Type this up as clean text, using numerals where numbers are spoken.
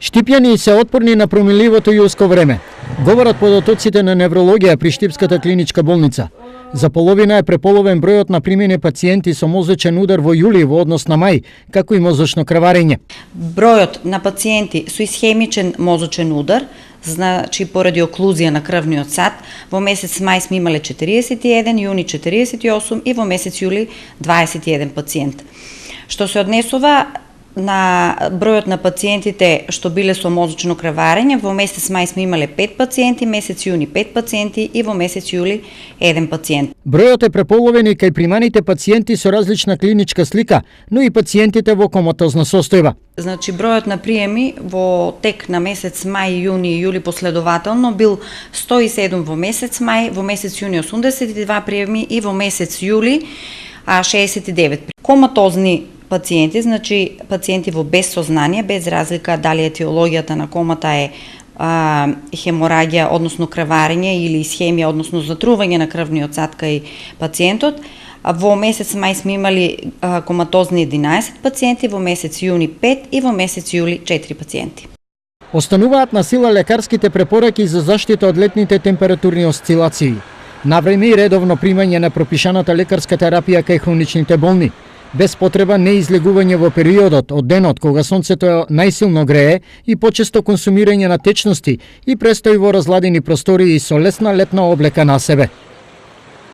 Штипјани се отпорни на промиливото јулско време. Говорат подотоците на неврологија при Штипската клиничка болница. За половина е преполовен бројот на примени пациенти со мозочен удар во јули во однос на мај, како и мозочно крварење. Бројот на пациенти со исхемичен мозочен удар, значи поради оклузија на крвниот сад, во месец мај сме имале 41, јуни 48 и во месец јули 21 пациент. Што се однесува на бројот на пациентите што биле со мозочно крварење, во месец мај сме имале 5 пациенти, месец јуни 5 пациенти и во месец јули 1 пациент. Бројот е преполовен и кај приманите пациенти со различна клиничка слика, но и пациентите во коматозна состојба. Значи бројот на приеми во тек на месец мај, јуни и јули последователно бил 107 во месец мај, во месец јуни 82 приеми и во месец јули 69. Коматозни пациенти, значи пациенти во без сознание, без разлика дали етиологијата на комата е хеморагија, односно крварење или исхемија, односно затрување на крвниот сад кај пациентот. Во месец мај сме имали коматозни 11 пациенти, во месец јуни 5 и во месец јули 4 пациенти. Остануваат на сила лекарските препораки за заштита од летните температурни осцилации. Навреме и редовно примање на пропишаната лекарска терапија кај хроничните болни. Без потреба неизлегување во периодот од денот кога сонцето најсилно грее и почесто консумирање на течности и престој во разладени простории со лесна летна облека на себе.